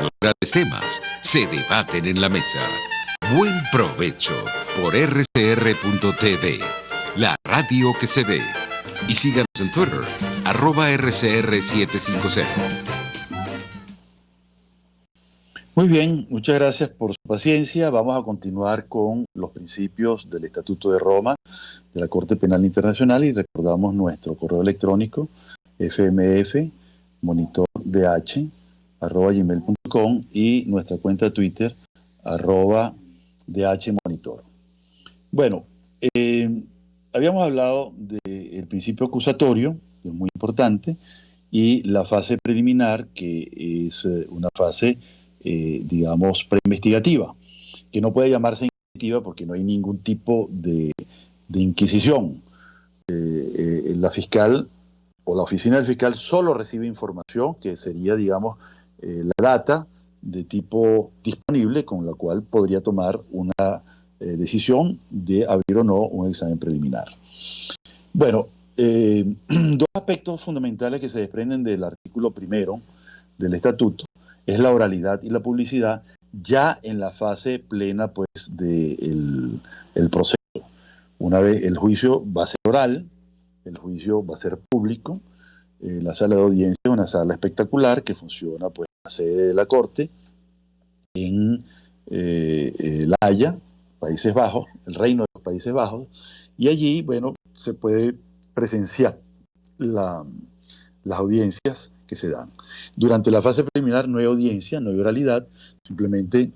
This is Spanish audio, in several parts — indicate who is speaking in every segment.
Speaker 1: Los grandes temas se debaten en la mesa. Buen provecho por rcr.tv, la radio que se ve. Y síganos en Twitter, @rcr750.
Speaker 2: Muy bien, muchas gracias por su paciencia. Vamos a continuar con los principios del Estatuto de Roma de la Corte Penal Internacional y recordamos nuestro correo electrónico fmf.monitordh@gmail.com y nuestra cuenta de Twitter @dhmonitor. Bueno, habíamos hablado del principio acusatorio, que es muy importante, y la fase preliminar, que es una fase, digamos, preinvestigativa, que no puede llamarse inquisitiva porque no hay ningún tipo de inquisición. La fiscal o la oficina del fiscal solo recibe información que sería, digamos, la data de tipo disponible con la cual podría tomar una decisión de abrir o no un examen preliminar. Bueno, dos aspectos fundamentales que se desprenden del artículo primero del estatuto es la oralidad y la publicidad ya en la fase plena pues del proceso. Una vez el juicio va a ser oral, el juicio va a ser público. La sala de audiencia es una sala espectacular que funciona pues en la sede de la Corte en La Haya, Países Bajos, el Reino de los Países Bajos, y allí, bueno, se puede presenciar las audiencias que se dan. Durante la fase preliminar no hay audiencia, no hay oralidad, simplemente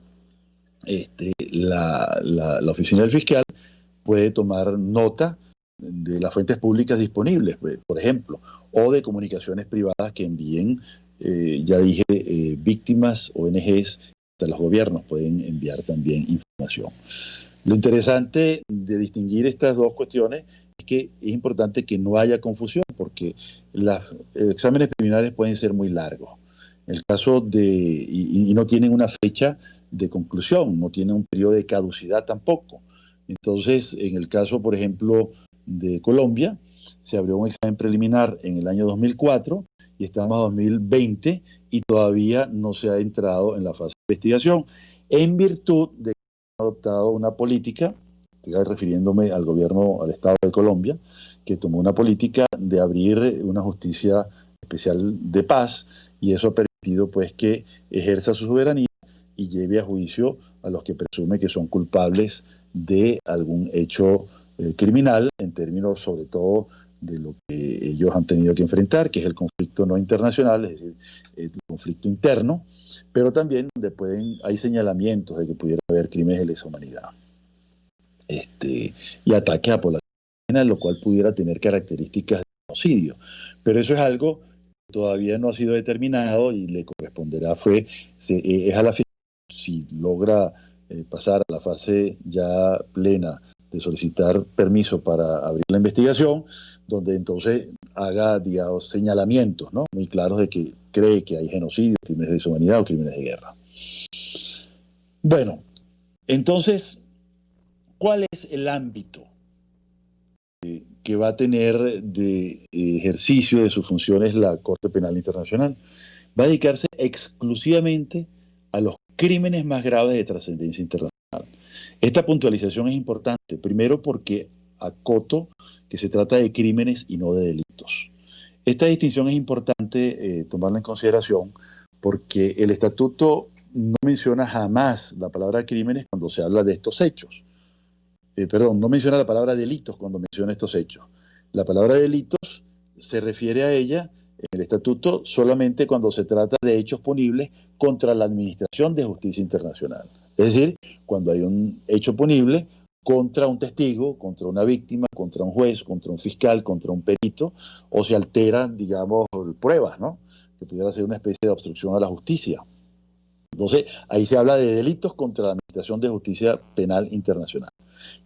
Speaker 2: la oficina del fiscal puede tomar nota de las fuentes públicas disponibles, por ejemplo, o de comunicaciones privadas que envíen, ya dije, víctimas, ONGs, hasta los gobiernos pueden enviar también información. Lo interesante de distinguir estas dos cuestiones es que es importante que no haya confusión, porque los exámenes preliminares pueden ser muy largos. En el caso y no tienen una fecha de conclusión, no tienen un periodo de caducidad tampoco. Entonces, en el caso, por ejemplo, de Colombia, se abrió un examen preliminar en el año 2004 y estamos en 2020 y todavía no se ha entrado en la fase de investigación, en virtud de que ha adoptado una política, estoy refiriéndome al gobierno, al Estado de Colombia, que tomó una política de abrir una justicia especial de paz, y eso ha permitido pues que ejerza su soberanía y lleve a juicio a los que presume que son culpables de algún hecho criminal, en términos sobre todo de lo que ellos han tenido que enfrentar, que es el conflicto no internacional, es decir, el conflicto interno, pero también donde hay señalamientos de que pudiera haber crímenes de lesa humanidad y ataques a poblaciones, lo cual pudiera tener características de genocidio. Pero eso es algo que todavía no ha sido determinado y le corresponderá es a la fiscalía si logra pasar a la fase ya plena de solicitar permiso para abrir la investigación, donde entonces haga, digamos, señalamientos, ¿no?, muy claros de que cree que hay genocidio, crímenes de deshumanidad o crímenes de guerra. Bueno, entonces, ¿cuál es el ámbito que va a tener de ejercicio de sus funciones la Corte Penal Internacional? Va a dedicarse exclusivamente a los crímenes más graves de trascendencia internacional. Esta puntualización es importante, primero porque acoto que se trata de crímenes y no de delitos. Esta distinción es importante tomarla en consideración porque el estatuto no menciona jamás la palabra crímenes cuando se habla de estos hechos. No menciona la palabra delitos cuando menciona estos hechos. La palabra delitos se refiere a ella en el estatuto solamente cuando se trata de hechos punibles contra la Administración de Justicia Internacional. Es decir, cuando hay un hecho punible contra un testigo, contra una víctima, contra un juez, contra un fiscal, contra un perito, o se alteran, digamos, pruebas, ¿no?, que pudiera ser una especie de obstrucción a la justicia. Entonces, ahí se habla de delitos contra la Administración de Justicia Penal Internacional.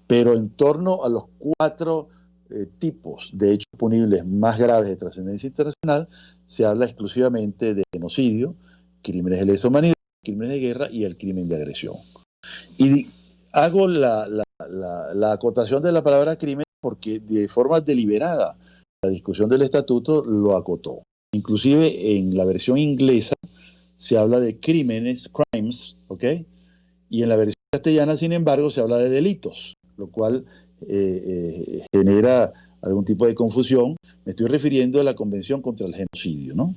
Speaker 2: Pero en torno a los 4 tipos de hechos punibles más graves de trascendencia internacional, se habla exclusivamente de genocidio, crímenes de lesa humanidad, crímenes de guerra y el crimen de agresión. Y hago la acotación de la palabra crimen porque de forma deliberada la discusión del estatuto lo acotó. Inclusive en la versión inglesa se habla de crímenes, crimes, ¿ok? Y en la versión castellana, sin embargo, se habla de delitos, lo cual genera algún tipo de confusión. Me estoy refiriendo a la Convención contra el Genocidio, ¿no?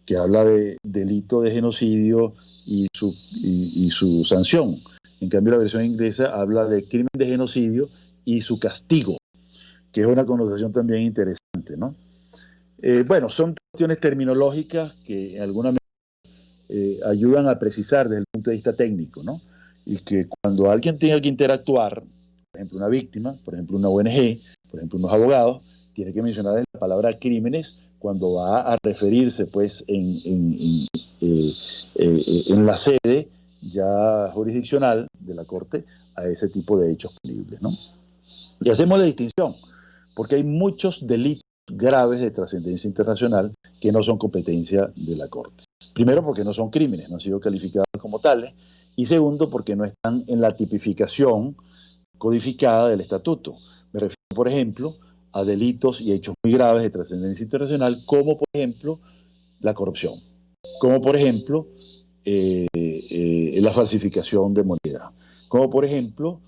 Speaker 2: Que habla de delito de genocidio y su sanción. En cambio, la versión inglesa habla de crimen de genocidio y su castigo, que es una connotación también interesante, ¿no? Bueno, son cuestiones terminológicas que en alguna medida ayudan a precisar desde el punto de vista técnico, ¿no? Y que cuando alguien tenga que interactuar, por ejemplo, una víctima, por ejemplo, una ONG, por ejemplo, unos abogados, tiene que mencionar la palabra crímenes cuando va a referirse, pues, en la sede ya jurisdiccional de la Corte a ese tipo de hechos punibles, ¿no? Y hacemos la distinción, porque hay muchos delitos graves de trascendencia internacional que no son competencia de la Corte. Primero, porque no son crímenes, no han sido calificados como tales, y segundo, porque no están en la tipificación codificada del estatuto. Me refiero, por ejemplo, a delitos y hechos muy graves de trascendencia internacional, como por ejemplo la corrupción, como por ejemplo la falsificación de moneda, como por ejemplo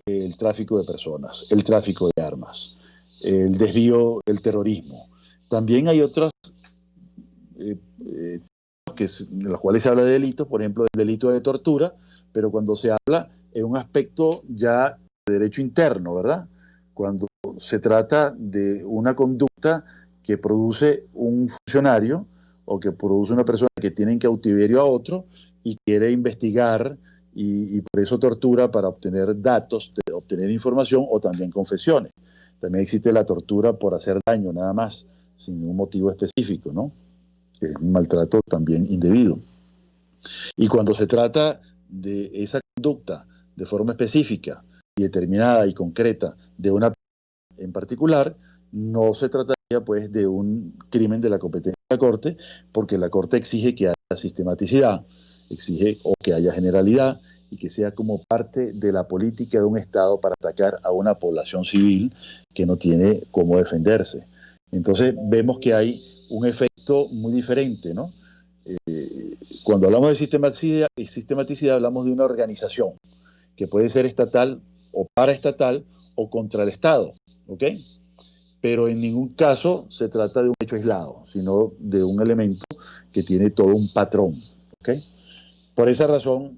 Speaker 2: el tráfico de personas, el tráfico de armas, el desvío, el terrorismo. También hay otras en las cuales se habla de delitos, por ejemplo, el delito de tortura, pero cuando se habla en un aspecto ya de derecho interno, ¿verdad? Cuando se trata de una conducta que produce un funcionario o que produce una persona que tiene en cautiverio a otro y quiere investigar y por eso tortura para obtener datos, obtener información o también confesiones. También existe la tortura por hacer daño nada más, sin un motivo específico, ¿no? Que es un maltrato también indebido. Y cuando se trata de esa conducta de forma específica y determinada y concreta de una persona en particular, no se trataría pues de un crimen de la competencia de la Corte, porque la Corte exige que haya sistematicidad, exige o que haya generalidad y que sea como parte de la política de un Estado para atacar a una población civil que no tiene cómo defenderse. Entonces vemos que hay un efecto muy diferente, ¿no? Cuando hablamos de sistematicidad hablamos de una organización que puede ser estatal o paraestatal o contra el Estado, ¿ok? Pero en ningún caso se trata de un hecho aislado, sino de un elemento que tiene todo un patrón, ¿ok? Por esa razón,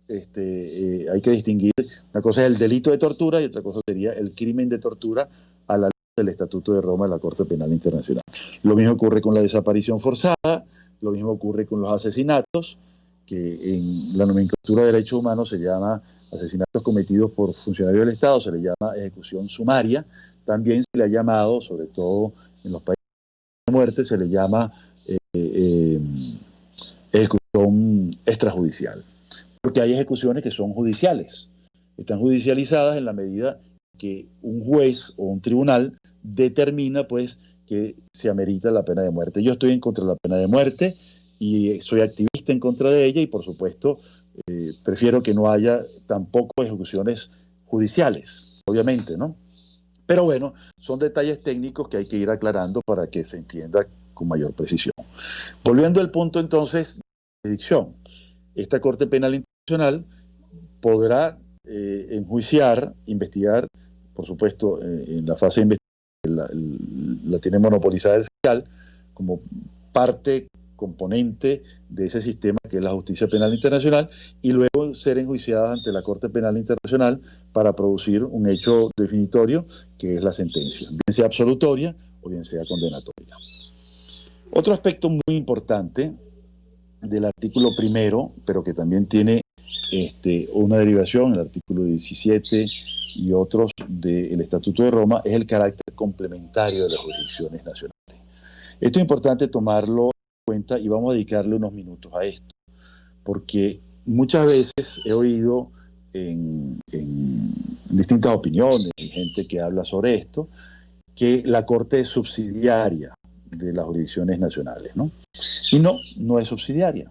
Speaker 2: hay que distinguir, una cosa es el delito de tortura y otra cosa sería el crimen de tortura a la luz del Estatuto de Roma de la Corte Penal Internacional. Lo mismo ocurre con la desaparición forzada, lo mismo ocurre con los asesinatos, que en la nomenclatura de derechos humanos se llama asesinatos cometidos por funcionarios del Estado, se le llama ejecución sumaria, también se le ha llamado, sobre todo en los países de muerte, se le llama ejecución extrajudicial, porque hay ejecuciones que son judiciales, están judicializadas en la medida que un juez o un tribunal determina pues que se amerita la pena de muerte. Yo estoy en contra de la pena de muerte y soy activista en contra de ella y por supuesto prefiero que no haya tampoco ejecuciones judiciales, obviamente, ¿no? Pero bueno, son detalles técnicos que hay que ir aclarando para que se entienda con mayor precisión. Volviendo al punto entonces de jurisdicción, esta Corte Penal Internacional podrá enjuiciar, investigar, por supuesto, en la fase de investigación la tiene monopolizada el fiscal como parte componente de ese sistema que es la justicia penal internacional y luego ser enjuiciadas ante la Corte Penal Internacional para producir un hecho definitorio que es la sentencia, bien sea absolutoria o bien sea condenatoria. Otro aspecto muy importante del artículo primero, pero que también tiene una derivación, el artículo 17 y otros del Estatuto de Roma, es el carácter complementario de las jurisdicciones nacionales. Esto es importante tomarlo en cuenta y vamos a dedicarle unos minutos a esto, porque muchas veces he oído en distintas opiniones y gente que habla sobre esto, que la Corte es subsidiaria de las jurisdicciones nacionales, ¿no? Y no es subsidiaria.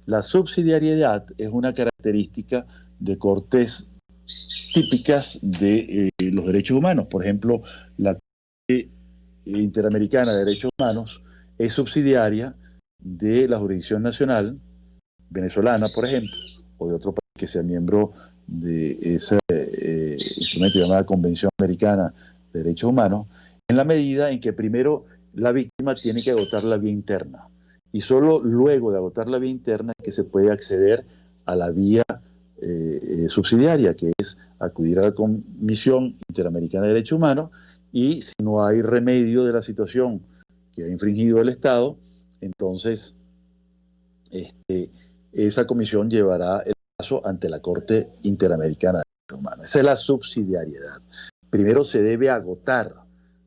Speaker 2: La subsidiariedad es una característica de cortes típicas de los derechos humanos. Por ejemplo, la Corte Interamericana de Derechos Humanos es subsidiaria de la jurisdicción nacional venezolana, por ejemplo, o de otro país que sea miembro de ese instrumento llamada Convención Americana de Derechos Humanos, en la medida en que primero la víctima tiene que agotar la vía interna, y solo luego de agotar la vía interna es que se puede acceder a la vía subsidiaria, que es acudir a la Comisión Interamericana de Derechos Humanos, y si no hay remedio de la situación que ha infringido el Estado, entonces esa comisión llevará el caso ante la Corte Interamericana de Derechos Humanos. Esa es la subsidiariedad. Primero se debe agotar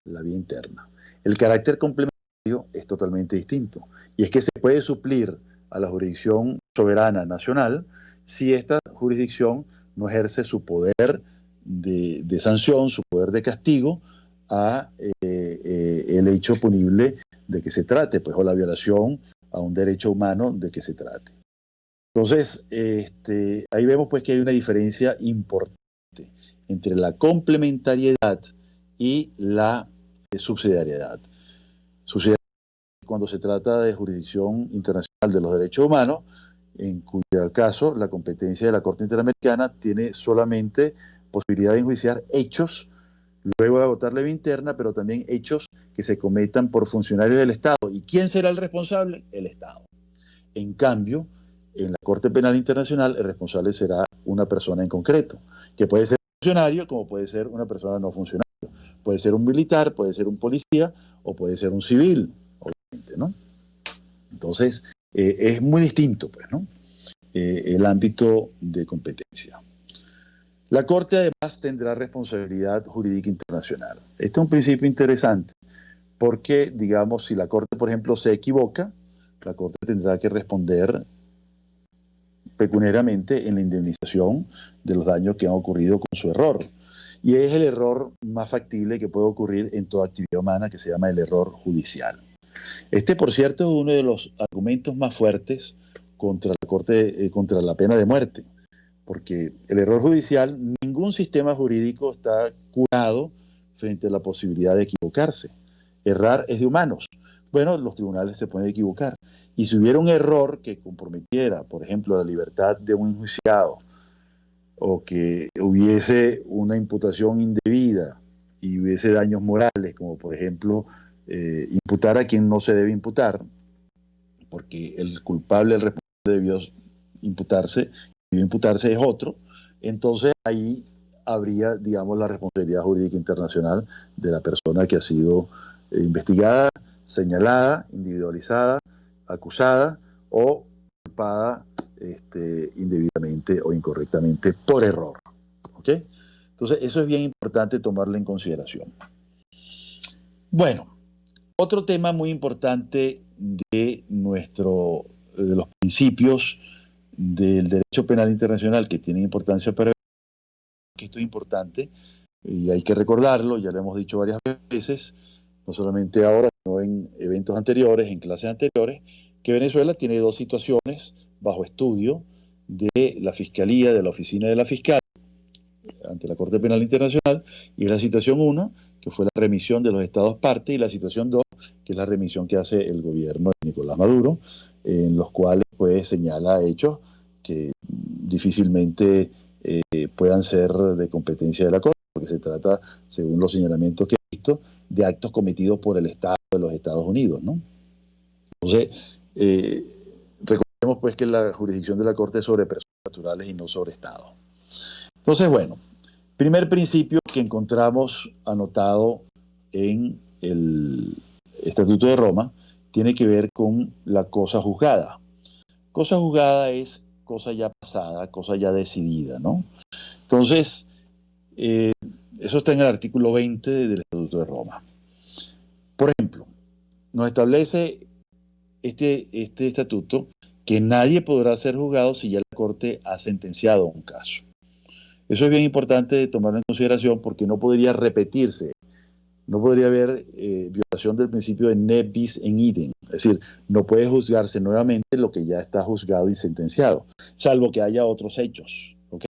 Speaker 2: la vía interna. El carácter complementario es totalmente distinto, y es que se puede suplir a la jurisdicción soberana nacional si esta jurisdicción no ejerce su poder de sanción, su poder de castigo a el hecho punible de que se trate, pues, o la violación a un derecho humano de que se trate. Entonces, ahí vemos pues que hay una diferencia importante entre la complementariedad y la subsidiariedad. Subsidiariedad cuando se trata de jurisdicción internacional de los derechos humanos, en cuyo caso la competencia de la Corte Interamericana tiene solamente posibilidad de enjuiciar hechos luego de agotar la vía interna, pero también hechos que se cometan por funcionarios del Estado. ¿Y quién será el responsable? El Estado. En cambio, en la Corte Penal Internacional, el responsable será una persona en concreto, que puede ser un funcionario como puede ser una persona no funcionaria. Puede ser un militar, puede ser un policía o puede ser un civil, obviamente, ¿no? Entonces, es muy distinto, pues, ¿no? El ámbito de competencia. La Corte además tendrá responsabilidad jurídica internacional. Este es un principio interesante porque, digamos, si la Corte, por ejemplo, se equivoca, la Corte tendrá que responder pecuniariamente en la indemnización de los daños que han ocurrido con su error. Y es el error más factible que puede ocurrir en toda actividad humana, que se llama el error judicial. Por cierto, es uno de los argumentos más fuertes contra la Corte, contra la pena de muerte. Porque el error judicial, ningún sistema jurídico está curado frente a la posibilidad de equivocarse. Errar es de humanos. Bueno, los tribunales se pueden equivocar. Y si hubiera un error que comprometiera, por ejemplo, la libertad de un enjuiciado, o que hubiese una imputación indebida y hubiese daños morales, como por ejemplo imputar a quien no se debe imputar, porque el culpable, el responsable debió imputarse es otro, entonces ahí habría, digamos, la responsabilidad jurídica internacional de la persona que ha sido investigada, señalada, individualizada, acusada o culpada indebidamente o incorrectamente por error. ¿Ok? Entonces, eso es bien importante tomarlo en consideración. Bueno, otro tema muy importante de los principios del derecho penal internacional que tiene importancia para que esto es importante y hay que recordarlo, ya lo hemos dicho varias veces, no solamente ahora, sino en eventos anteriores, en clases anteriores, que Venezuela tiene dos situaciones bajo estudio de la Fiscalía, de la Oficina de la Fiscal ante la Corte Penal Internacional, y es la situación 1, que fue la remisión de los estados parte, y la situación 2, que es la remisión que hace el gobierno de Nicolás Maduro, en los cuales pues señala hechos que difícilmente puedan ser de competencia de la Corte, porque se trata, según los señalamientos que he visto, de actos cometidos por el Estado de los Estados Unidos, ¿no? Entonces, recordemos pues que la jurisdicción de la Corte es sobre personas naturales y no sobre Estados. Entonces, bueno, primer principio que encontramos anotado en el Estatuto de Roma tiene que ver con la cosa juzgada. Cosa juzgada es cosa ya pasada, cosa ya decidida, ¿no? Entonces, eso está en el artículo 20 del Estatuto de Roma. Por ejemplo, nos establece este estatuto que nadie podrá ser juzgado si ya la Corte ha sentenciado un caso. Eso es bien importante tomarlo en consideración porque no podría repetirse, no podría haber violación del principio de ne bis in idem, es decir, no puede juzgarse nuevamente lo que ya está juzgado y sentenciado, salvo que haya otros hechos, ¿ok?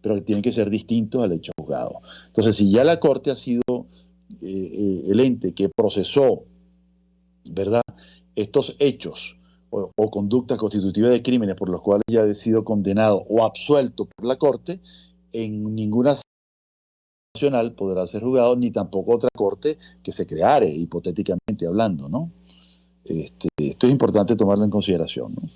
Speaker 2: Pero que tienen que ser distintos al hecho juzgado. Entonces, si ya la Corte ha sido el ente que procesó, ¿verdad?, estos hechos o conducta constitutiva de crímenes por los cuales ya ha sido condenado o absuelto por la Corte, en ninguna nacional podrá ser juzgado, ni tampoco otra corte que se creare, hipotéticamente hablando, ¿no? Esto es importante tomarlo en consideración, ¿no?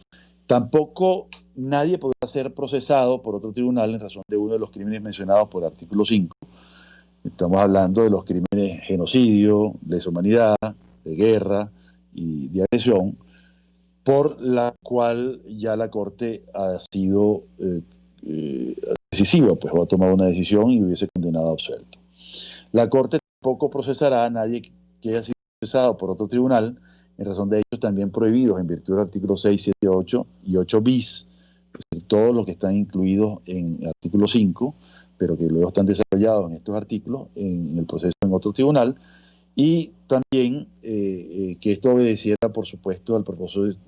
Speaker 2: Tampoco nadie podrá ser procesado por otro tribunal en razón de uno de los crímenes mencionados por el artículo 5. Estamos hablando de los crímenes genocidio, lesa humanidad, de guerra y de agresión, por la cual ya la Corte ha sido decisiva, pues ha tomado una decisión y hubiese condenado a absuelto. La Corte tampoco procesará a nadie que haya sido procesado por otro tribunal en razón de hechos también prohibidos en virtud del artículo 6, 7, 8 y 8 bis, es decir, todos los que están incluidos en el artículo 5, pero que luego están desarrollados en estos artículos en el proceso en otro tribunal, y también que esto obedeciera, por supuesto, al propósito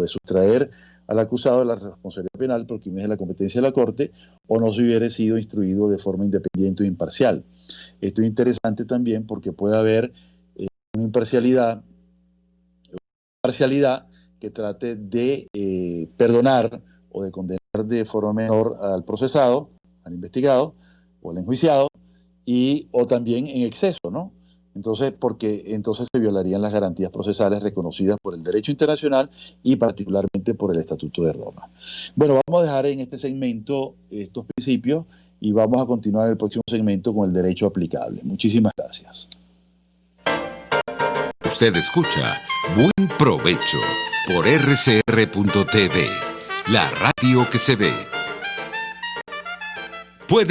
Speaker 2: de sustraer al acusado de la responsabilidad penal por crímenes de la competencia de la Corte, o no se hubiera sido instruido de forma independiente o imparcial. Esto es interesante también porque puede haber una parcialidad que trate de perdonar o de condenar de forma menor al procesado, al investigado o al enjuiciado, o también en exceso, ¿no? Entonces, porque entonces se violarían las garantías procesales reconocidas por el derecho internacional y particularmente por el Estatuto de Roma. Bueno, vamos a dejar en este segmento estos principios y vamos a continuar en el próximo segmento con el derecho aplicable. Muchísimas gracias.
Speaker 1: Usted escucha Buen Provecho por RCR.tv, la radio que se ve. Puedes